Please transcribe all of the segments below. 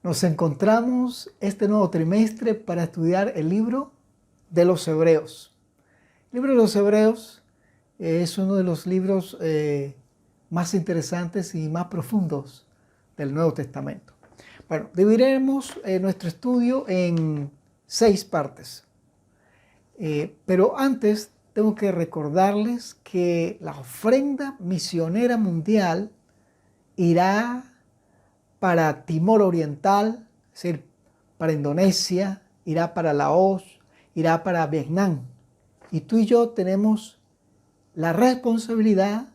Nos encontramos este nuevo trimestre para estudiar el libro de los Hebreos. El libro de los Hebreos es uno de los libros más interesantes y más profundos del Nuevo Testamento. Bueno, dividiremos nuestro estudio en 6 partes. Pero antes tengo que recordarles que la ofrenda misionera mundial irá para Timor Oriental, es decir, para Indonesia, irá para Laos, irá para Vietnam. Y tú y yo tenemos la responsabilidad,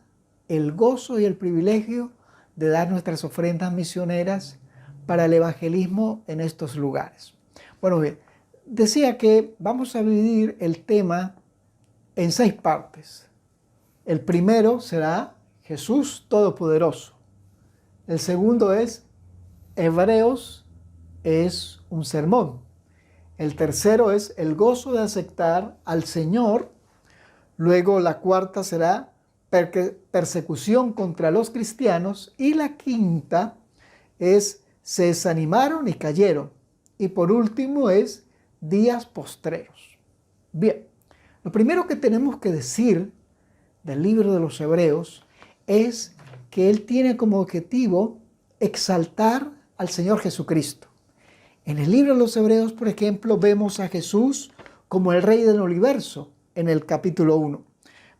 el gozo y el privilegio de dar nuestras ofrendas misioneras para el evangelismo en estos lugares. Bueno, bien, decía que vamos a dividir el tema en 6 partes. El primero será Jesús Todopoderoso. El segundo es Hebreos es un sermón. El tercero es el gozo de aceptar al Señor. Luego la cuarta será persecución contra los cristianos. Y la quinta es se desanimaron y cayeron. Y por último es días postreros. Bien, lo primero que tenemos que decir del libro de los Hebreos es que él tiene como objetivo exaltar al Señor Jesucristo. En el libro de los Hebreos, por ejemplo, vemos a Jesús como el Rey del Universo en el capítulo 1.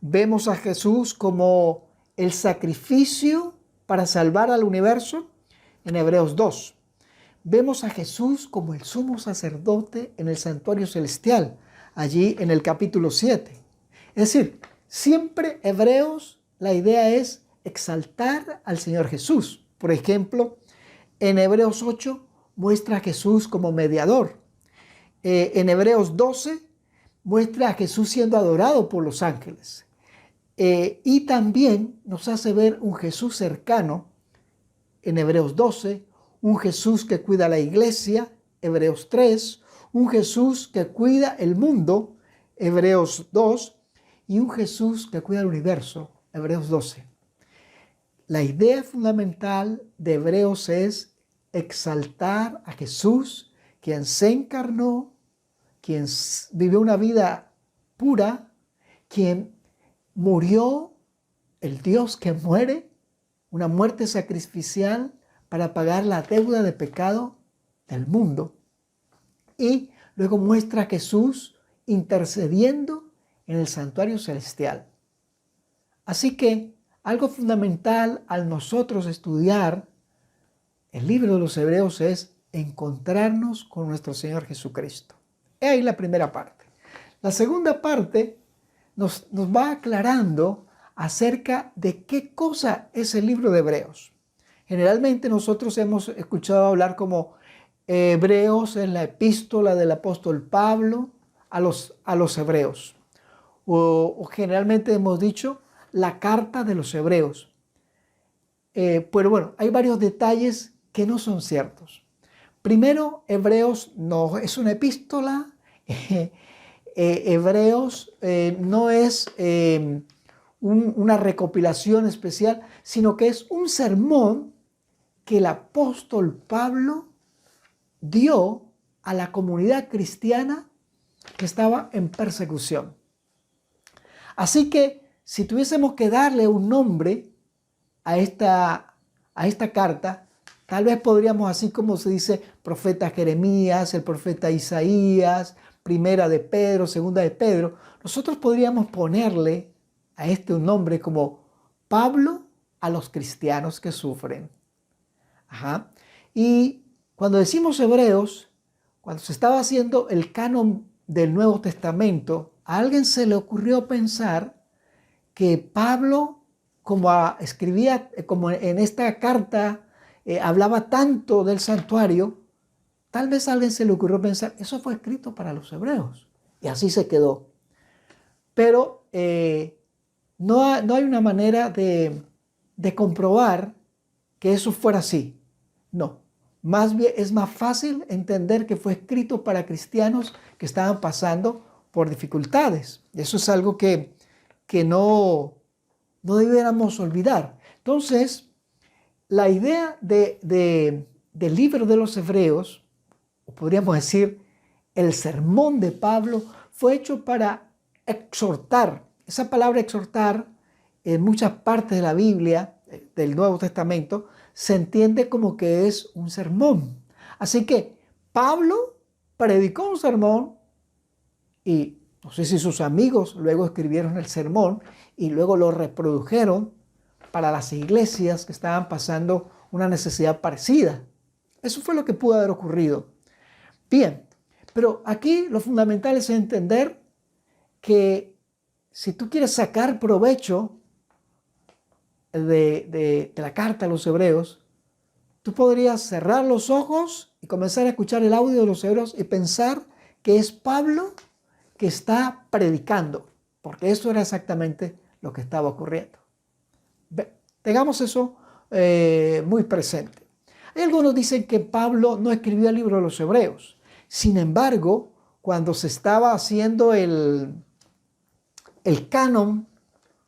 Vemos a Jesús como el sacrificio para salvar al universo en Hebreos 2. Vemos a Jesús como el sumo sacerdote en el santuario celestial, allí en el capítulo 7. Es decir, siempre Hebreos, la idea es exaltar al Señor Jesús. Por ejemplo, en Hebreos 8 muestra a Jesús como mediador. En Hebreos 12 muestra a Jesús siendo adorado por los ángeles. Y también nos hace ver un Jesús cercano en Hebreos 12, un Jesús que cuida la iglesia, Hebreos 3, un Jesús que cuida el mundo, Hebreos 2, y un Jesús que cuida el universo, Hebreos 12. La idea fundamental de Hebreos es exaltar a Jesús, quien se encarnó, quien vivió una vida pura, quien murió, el Dios que muere, una muerte sacrificial para pagar la deuda de pecado del mundo. Y luego muestra a Jesús intercediendo en el santuario celestial. Así que algo fundamental al nosotros estudiar el libro de los Hebreos es encontrarnos con nuestro Señor Jesucristo. He ahí la primera parte. La segunda parte nos va aclarando acerca de qué cosa es el libro de Hebreos. Generalmente nosotros hemos escuchado hablar como Hebreos en la epístola del apóstol Pablo a los hebreos. O generalmente hemos dicho la carta de los hebreos. Pero bueno, hay varios detalles que no son ciertos. Primero, Hebreos no es una epístola. Hebreos no es una recopilación especial, sino que es un sermón que el apóstol Pablo dio a la comunidad cristiana que estaba en persecución. Así que si tuviésemos que darle un nombre a esta carta, tal vez podríamos, así como se dice profeta Jeremías, el profeta Isaías, primera de Pedro, segunda de Pedro, nosotros podríamos ponerle a un nombre como Pablo a los cristianos que sufren. Y cuando decimos Hebreos, cuando se estaba haciendo el canon del Nuevo Testamento, a alguien se le ocurrió pensar que Pablo, como escribía, como en esta carta hablaba tanto del santuario, tal vez a alguien se le ocurrió pensar, eso fue escrito para los hebreos. Y así se quedó. Pero no hay una manera de comprobar que eso fuera así. No. Más bien es más fácil entender que fue escrito para cristianos que estaban pasando por dificultades. Eso es algo que no debiéramos olvidar. Entonces, la idea de del libro de los Hebreos, o podríamos decir, el sermón de Pablo, fue hecho para exhortar. Esa palabra exhortar, en muchas partes de la Biblia, del Nuevo Testamento, se entiende como que es un sermón. Así que Pablo predicó un sermón y no sé si sus amigos luego escribieron el sermón y luego lo reprodujeron para las iglesias que estaban pasando una necesidad parecida. Eso fue lo que pudo haber ocurrido. Bien, pero aquí lo fundamental es entender que si tú quieres sacar provecho de la carta a los hebreos, tú podrías cerrar los ojos y comenzar a escuchar el audio de los hebreos y pensar que es Pablo que está predicando, porque eso era exactamente lo que estaba ocurriendo. Tengamos eso muy presente. Hay algunos dicen que Pablo no escribió el libro de los Hebreos. Sin embargo, cuando se estaba haciendo el canon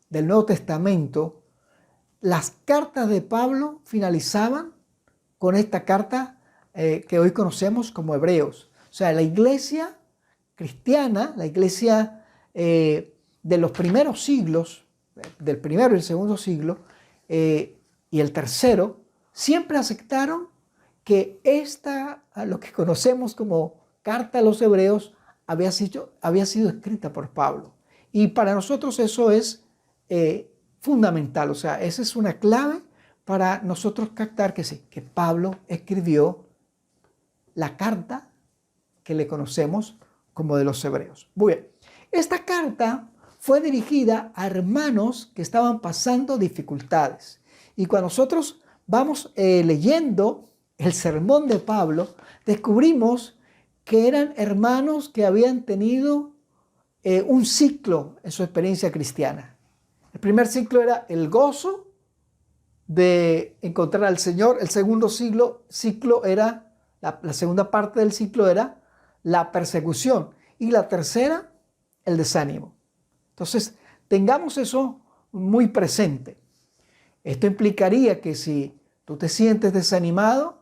del Nuevo Testamento, las cartas de Pablo finalizaban con esta carta que hoy conocemos como Hebreos. O sea, la iglesia cristiana, la iglesia de los primeros siglos, del primero y el segundo siglo, y el tercero, siempre aceptaron que lo que conocemos como carta a los Hebreos, había sido escrita por Pablo. Y para nosotros eso es fundamental, o sea, esa es una clave para nosotros captar que sí, que Pablo escribió la carta que le conocemos como de los Hebreos. Muy bien, esta carta fue dirigida a hermanos que estaban pasando dificultades. Y cuando nosotros vamos leyendo el sermón de Pablo, descubrimos que eran hermanos que habían tenido un ciclo en su experiencia cristiana. El primer ciclo era el gozo de encontrar al Señor. El segundo ciclo era, la segunda parte del ciclo era la persecución. Y la tercera, el desánimo. Entonces, tengamos eso muy presente. Esto implicaría que si tú te sientes desanimado,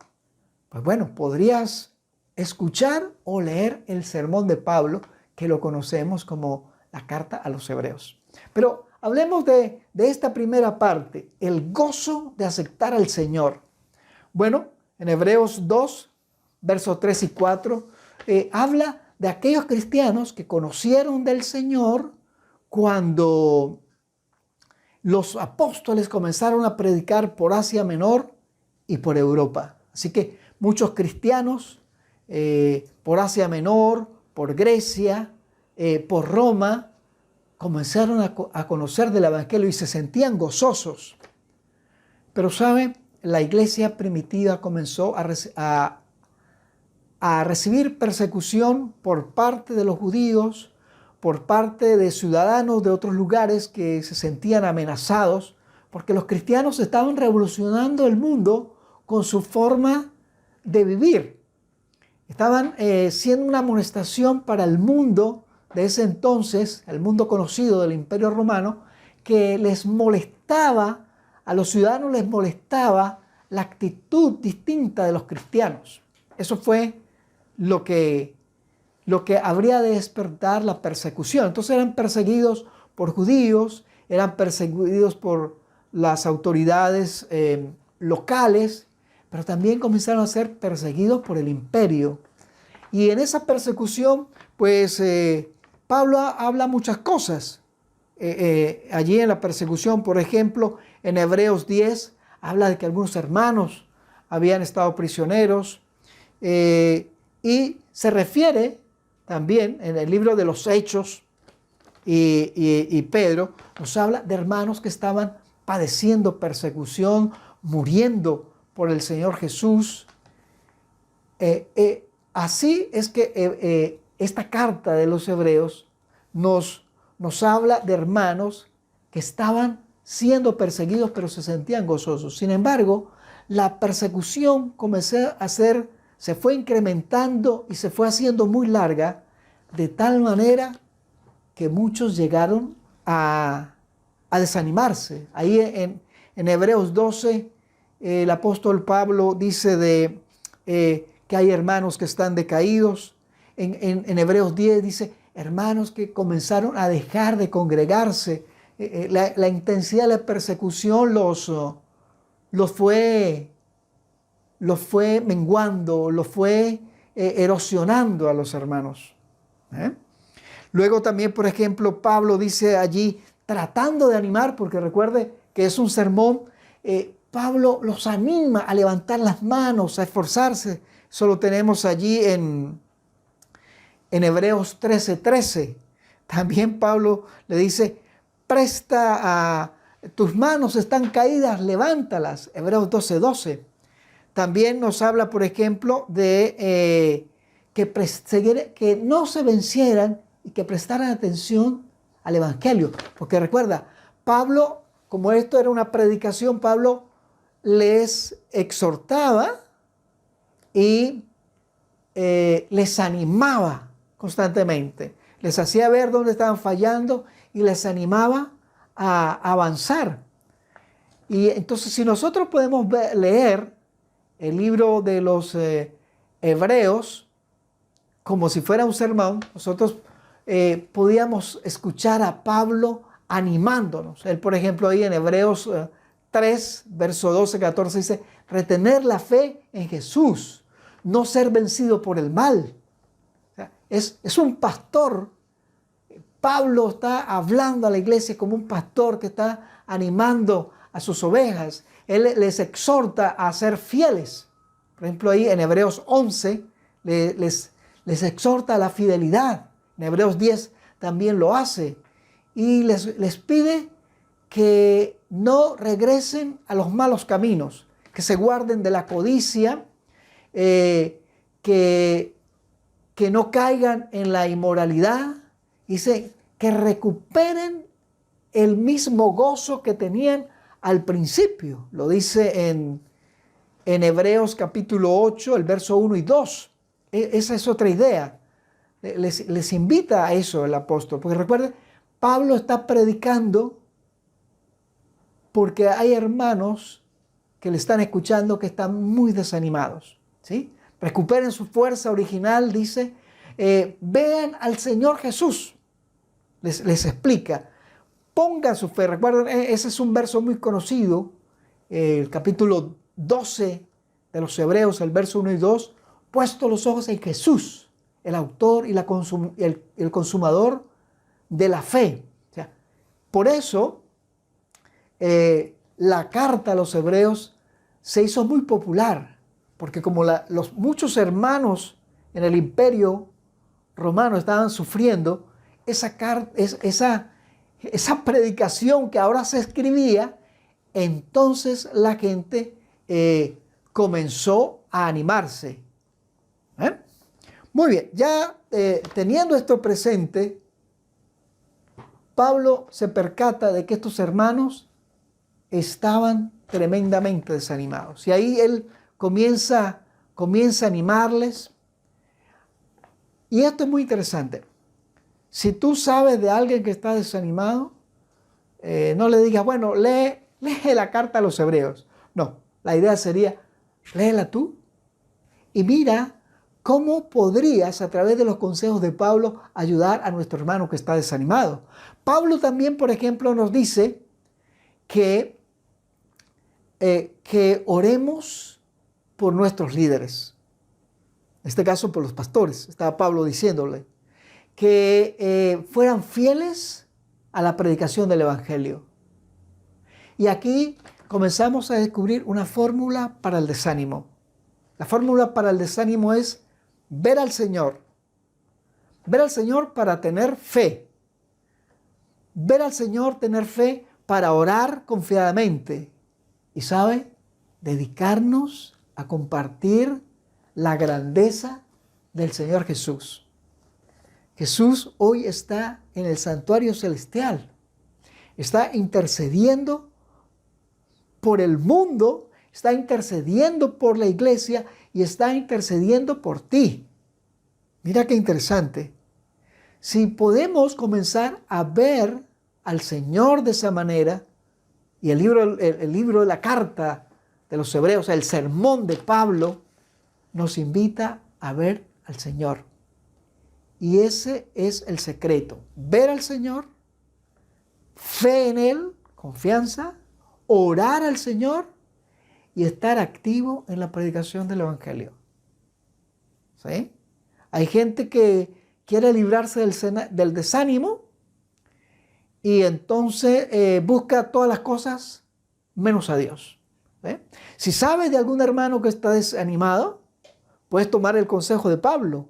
pues bueno, podrías escuchar o leer el sermón de Pablo, que lo conocemos como la carta a los Hebreos. Pero hablemos de esta primera parte, el gozo de aceptar al Señor. Bueno, en Hebreos 2, versos 3 y 4, habla de aquellos cristianos que conocieron del Señor cuando los apóstoles comenzaron a predicar por Asia Menor y por Europa. Así que muchos cristianos por Asia Menor, por Grecia, por Roma, comenzaron a conocer del Evangelio y se sentían gozosos. Pero ¿saben? La iglesia primitiva comenzó a recibir persecución por parte de los judíos, por parte de ciudadanos de otros lugares que se sentían amenazados, porque los cristianos estaban revolucionando el mundo con su forma de vivir. Estaban siendo una amonestación para el mundo de ese entonces, el mundo conocido del Imperio Romano, que les molestaba, a los ciudadanos les molestaba la actitud distinta de los cristianos. Eso fue lo que habría de despertar la persecución. Entonces eran perseguidos por judíos, eran perseguidos por las autoridades locales, pero también comenzaron a ser perseguidos por el imperio. Y en esa persecución, pues Pablo habla muchas cosas. Allí en la persecución, por ejemplo, en Hebreos 10, habla de que algunos hermanos habían estado prisioneros. Y se refiere también en el libro de los Hechos y Pedro, nos habla de hermanos que estaban padeciendo persecución, muriendo por el Señor Jesús. Así es que esta carta de los Hebreos nos habla de hermanos que estaban siendo perseguidos pero se sentían gozosos. Sin embargo, la persecución se fue incrementando y se fue haciendo muy larga, de tal manera que muchos llegaron a desanimarse. Ahí en Hebreos 12, el apóstol Pablo dice de que hay hermanos que están decaídos. En Hebreos 10 dice, hermanos que comenzaron a dejar de congregarse. La intensidad de la persecución los fue menguando, los fue erosionando a los hermanos. Luego también, por ejemplo, Pablo dice allí, tratando de animar, porque recuerde que es un sermón, Pablo los anima a levantar las manos, a esforzarse. Eso lo tenemos allí en Hebreos 13:13. También Pablo le dice, tus manos están caídas, levántalas. Hebreos 12:12. También nos habla, por ejemplo, de que no se vencieran y que prestaran atención al Evangelio. Porque recuerda, Pablo, como esto era una predicación, Pablo les exhortaba y les animaba constantemente. Les hacía ver dónde estaban fallando y les animaba a avanzar. Y entonces, si nosotros podemos leer el libro de los Hebreos como si fuera un sermón, nosotros podíamos escuchar a Pablo animándonos. Él, por ejemplo, ahí en Hebreos 3, verso 12-14 dice, retener la fe en Jesús, no ser vencido por el mal. O sea, es un pastor. Pablo está hablando a la iglesia como un pastor que está animando a sus ovejas. Él les exhorta a ser fieles. Por ejemplo, ahí en Hebreos 11 les exhorta a la fidelidad. En Hebreos 10 también lo hace. Y les pide que no regresen a los malos caminos, que se guarden de la codicia, que no caigan en la inmoralidad. Dice que recuperen el mismo gozo que tenían al principio. Lo dice en Hebreos capítulo 8, el verso 1 y 2. Esa es otra idea. Les invita a eso el apóstol. Porque recuerden, Pablo está predicando porque hay hermanos que le están escuchando que están muy desanimados. ¿Sí? Recuperen su fuerza original, dice. Vean al Señor Jesús. Les explica. Pongan su fe. Recuerden, ese es un verso muy conocido. El capítulo 12 de los Hebreos, el verso 1 y 2. Puesto los ojos en Jesús, el autor y el consumador de la fe. O sea, por eso la carta a los Hebreos se hizo muy popular, porque como los muchos hermanos en el imperio romano estaban sufriendo, esa predicación que ahora se escribía, entonces la gente comenzó a animarse. Muy bien, ya teniendo esto presente, Pablo se percata de que estos hermanos estaban tremendamente desanimados. Y ahí él comienza a animarles. Y esto es muy interesante. Si tú sabes de alguien que está desanimado, no le digas, bueno, lee la carta a los Hebreos. No, la idea sería, léela tú y mira cómo podrías, a través de los consejos de Pablo, ayudar a nuestro hermano que está desanimado. Pablo también, por ejemplo, nos dice que oremos por nuestros líderes. En este caso, por los pastores. Estaba Pablo diciéndole que fueran fieles a la predicación del Evangelio. Y aquí comenzamos a descubrir una fórmula para el desánimo. La fórmula para el desánimo es ver al Señor. Ver al Señor para tener fe. Ver al Señor, tener fe para orar confiadamente. Y ¿sabe? Dedicarnos a compartir la grandeza del Señor Jesús. Jesús hoy está en el santuario celestial. Está intercediendo por el mundo, está intercediendo por la iglesia y está intercediendo por ti. Mira qué interesante. Si podemos comenzar a ver al Señor de esa manera, y el libro de la carta de los Hebreos, el sermón de Pablo, nos invita a ver al Señor. Y ese es el secreto. Ver al Señor, fe en Él, confianza, orar al Señor y estar activo en la predicación del Evangelio. ¿Sí? Hay gente que quiere librarse del desánimo y entonces busca todas las cosas menos a Dios. ¿Sí? Si sabes de algún hermano que está desanimado, puedes tomar el consejo de Pablo.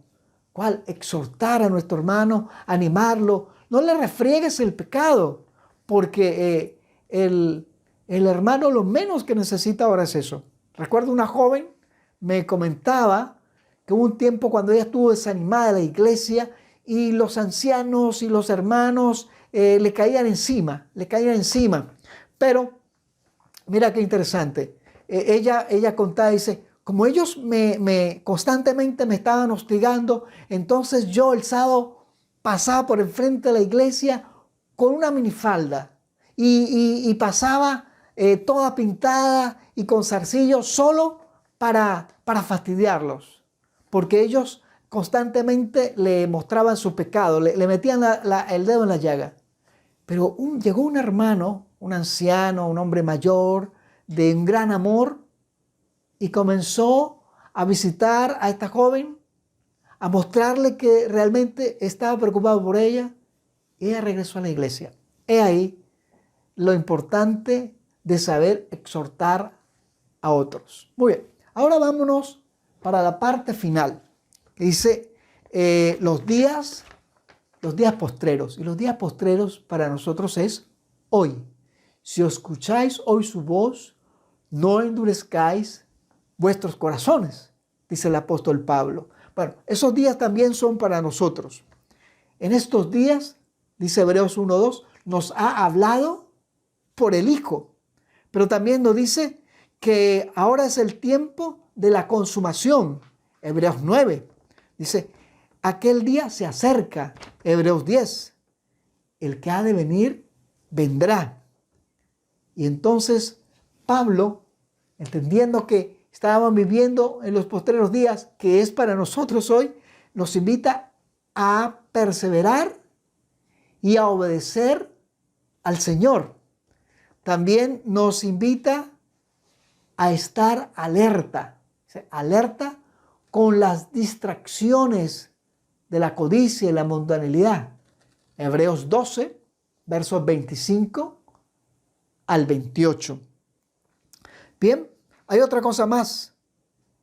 ¿Cuál? Exhortar a nuestro hermano, animarlo. No le refriegues el pecado, porque el hermano lo menos que necesita ahora es eso. Recuerdo una joven me comentaba que hubo un tiempo cuando ella estuvo desanimada de la iglesia y los ancianos y los hermanos le caían encima. Pero mira qué interesante. Ella contaba, dice, como ellos constantemente me estaban hostigando, entonces yo el sábado pasaba por enfrente de la iglesia con una minifalda y pasaba toda pintada y con zarcillos solo para fastidiarlos, porque ellos constantemente le mostraban su pecado, le metían el dedo en la llaga. Pero llegó un hermano, un anciano, un hombre mayor, de un gran amor, y comenzó a visitar a esta joven, a mostrarle que realmente estaba preocupado por ella, y ella regresó a la iglesia. He ahí lo importante de saber exhortar a otros. Muy bien, ahora vámonos para la parte final, que dice los días postreros. Y los días postreros para nosotros es hoy. Si escucháis hoy su voz, no endurezcáis vuestros corazones, dice el apóstol Pablo. Bueno, esos días también son para nosotros. En estos días, dice Hebreos 1:2, nos ha hablado por el Hijo, pero también nos dice que ahora es el tiempo de la consumación. Hebreos 9 dice, aquel día se acerca. Hebreos 10, el que ha de venir, vendrá. Y entonces Pablo, entendiendo que estábamos viviendo en los postreros días, que es para nosotros hoy, nos invita a perseverar y a obedecer al Señor. También nos invita a estar alerta con las distracciones de la codicia y la mundanalidad. Hebreos 12, versos 25 al 28. Bien, hay otra cosa más.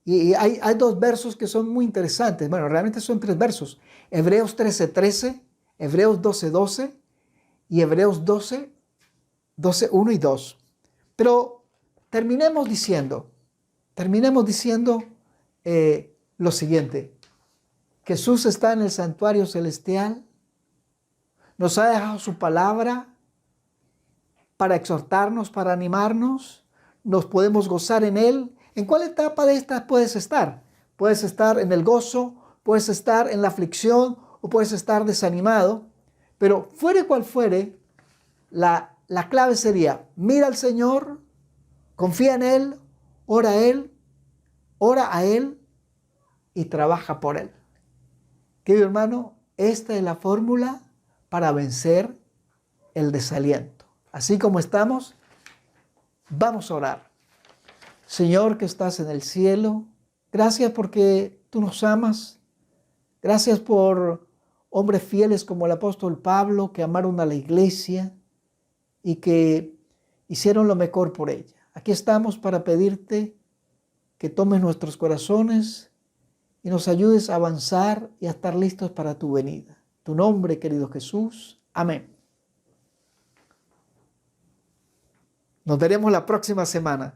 Y hay dos versos que son muy interesantes. Bueno, realmente son 3 versos. Hebreos 13:13, Hebreos 12:12 y Hebreos 12:1 y 2. Pero terminemos diciendo lo siguiente. Jesús está en el santuario celestial. Nos ha dejado su palabra para exhortarnos, para animarnos. Nos podemos gozar en Él. ¿En cuál etapa de esta puedes estar? Puedes estar en el gozo, puedes estar en la aflicción o puedes estar desanimado. Pero fuere cual fuere, la clave sería, mira al Señor, confía en Él, ora a Él y trabaja por Él. Querido hermano, esta es la fórmula para vencer el desaliento. Así como estamos, vamos a orar. Señor que estás en el cielo, gracias porque tú nos amas. Gracias por hombres fieles como el apóstol Pablo que amaron a la iglesia y que hicieron lo mejor por ella. Aquí estamos para pedirte que tomes nuestros corazones y nos ayudes a avanzar y a estar listos para tu venida. En tu nombre, querido Jesús. Amén. Nos veremos la próxima semana.